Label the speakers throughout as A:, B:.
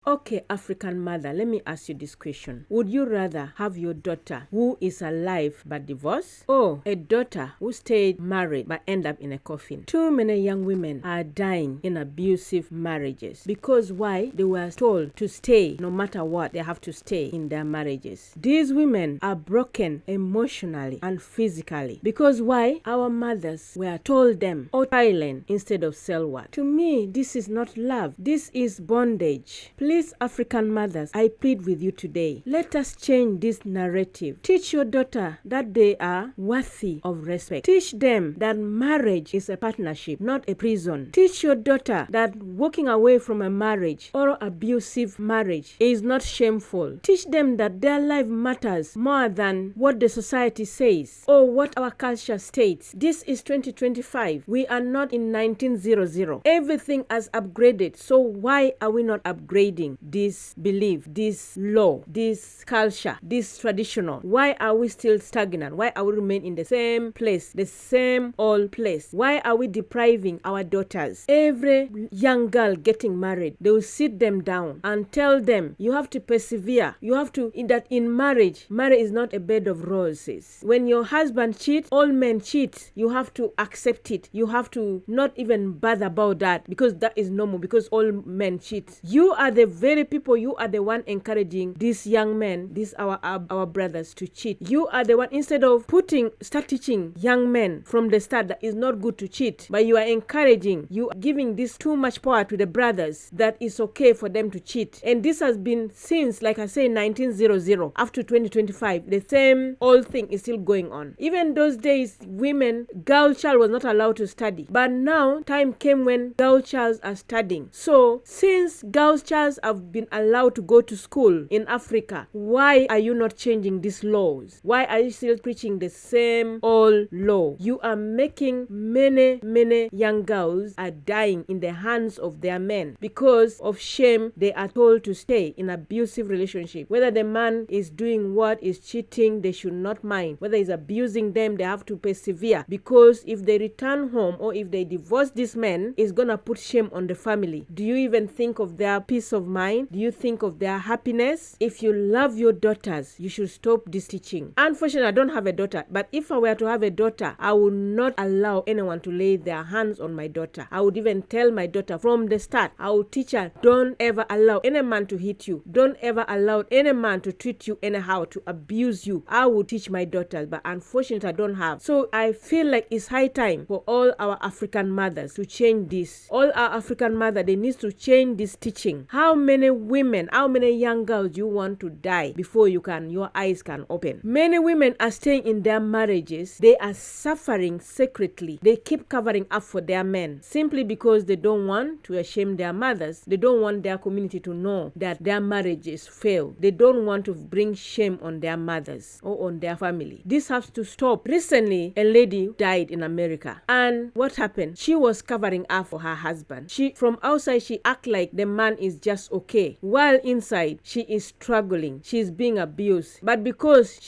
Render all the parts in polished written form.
A: Okay, African mother, let me ask you this question. Would you rather have your daughter who is alive but divorced, or a daughter who stayed married but end up in a coffin? Too many young women are dying in abusive marriages. Because why? They were told to stay no matter what, they have to stay in their marriages. These women are broken emotionally and physically. Because why? Our mothers were told them, or silent instead of sell what? To me, this is not love. This is bondage. Please, African mothers, I plead with you today. Let us change this narrative. Teach your daughter that they are worthy of respect. Teach them that marriage is a partnership, not a prison. Teach your daughter that walking away from a marriage or abusive marriage is not shameful. Teach them that their life matters more than what the society says or what our culture states. This is 2025. We are not in 1900. Everything has upgraded. So why are we not upgrading this belief, this law, this culture, this traditional? Why are we still stagnant? Why are we remain in the same place, the same old place? Why are we depriving our daughters? Every young girl getting married, they will sit them down and tell them, you have to persevere. You have to, in marriage is not a bed of roses. When your husband cheats, all men cheat. You have to accept it. You have to not even bother about that, because that is normal, because all men cheat. You are the very people, you are the one encouraging these young men, these our brothers, to cheat. You are the one, instead of start teaching young men from the start that it's not good to cheat, but you are encouraging, you are giving this too much power to the brothers that it's okay for them to cheat. And this has been since, like I say, 1900 up to 2025. The same old thing is still going on. Even those days, girl child was not allowed to study, but now time came when girl childs are studying. So since girl childs have been allowed to go to school in Africa, why are you not changing these laws? Why are you still preaching the same old law? You are making many young girls are dying in the hands of their men because of shame. They are told to stay in abusive relationship. Whether the man is doing what is cheating, they should not mind. Whether he's abusing them, they have to persevere, because if they return home or if they divorce this man, it's gonna put shame on the family. Do you even think of their peace of mind? Do you think of their happiness? If you love your daughters, you should stop this teaching. Unfortunately, I don't have a daughter, but if I were to have a daughter, I would not allow anyone to lay their hands on my daughter. I would even tell my daughter from the start, I would teach her, don't ever allow any man to hit you. Don't ever allow any man to treat you anyhow, to abuse you. I would teach my daughters, but unfortunately, I don't have. So I feel like it's high time for all our African mothers to change this. All our African mothers, they need to change this teaching. How many women, how many young girls you want to die before your eyes can open? Many women are staying in their marriages. They are suffering secretly. They keep covering up for their men simply because they don't want to shame their mothers. They don't want their community to know that their marriages fail. They don't want to bring shame on their mothers or on their family. This has to stop. Recently, a lady died in America, and what happened? She was covering up for her husband. From outside, she act like the man is just okay, while inside she is struggling. She is being abused, but because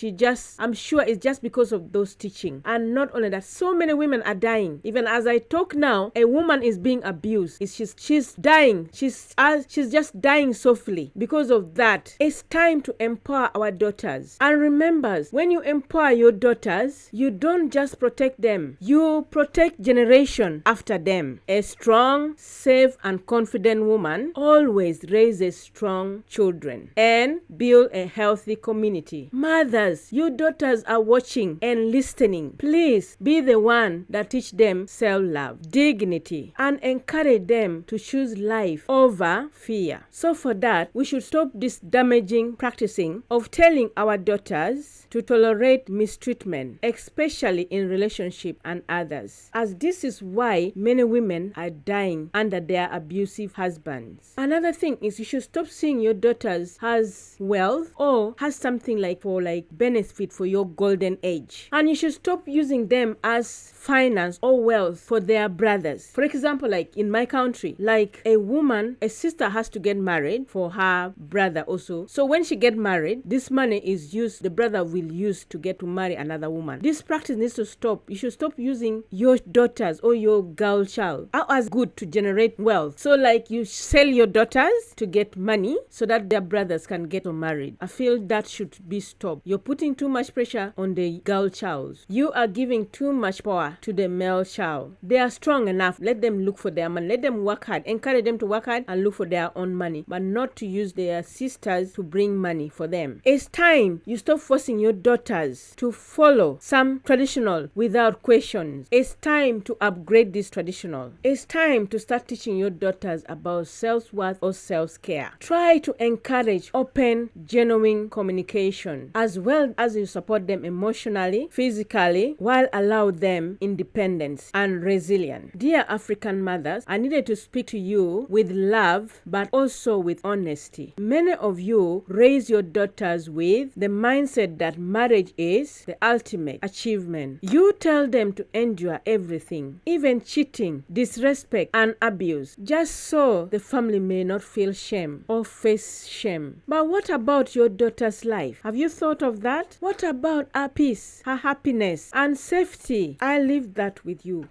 A: I'm sure it's just because of those teaching. And not only that, so many women are dying. Even as I talk now, a woman is being abused. She's dying. She's just dying softly because of that. It's time to empower our daughters. And remember, when you empower your daughters, you don't just protect them, you protect generation after them. A strong, safe, and confident woman always raises strong children and build a healthy community. Mothers, your daughters are watching and listening. Please be the one that teach them self-love, dignity, and encourage them to choose life over fear. So for that, we should stop this damaging practicing of telling our daughters to tolerate mistreatment, especially in relationship and others, as this is why many women are dying under their abusive husbands. Another thing is, you should stop seeing your daughters as wealth or has something for benefit for your golden age, and you should stop using them as finance or wealth for their brothers. For example, like in my country, like a sister has to get married for her brother also. So when she get married, this money is used, the brother will use to get to marry another woman. This practice needs to stop. You should stop using your daughters or your girl child as good to generate wealth. So like you sell your daughters sisters to get money so that their brothers can get married. I feel that should be stopped. You're putting too much pressure on the girl child. You are giving too much power to the male child. They are strong enough. Let them look for their money. Let them work hard. Encourage them to work hard and look for their own money, but not to use their sisters to bring money for them. It's time you stop forcing your daughters to follow some traditional without questions. It's time to upgrade this traditional. It's time to start teaching your daughters about self-worth or self-care. Try to encourage open, genuine communication, as well as you support them emotionally, physically, while allow them independence and resilience. Dear African mothers, I needed to speak to you with love, but also with honesty. Many of you raise your daughters with the mindset that marriage is the ultimate achievement. You tell them to endure everything, even cheating, disrespect, and abuse, just so the family may not feel shame or face shame. But what about your daughter's life? Have you thought of that? What about her peace, her happiness, and safety? I leave that with you.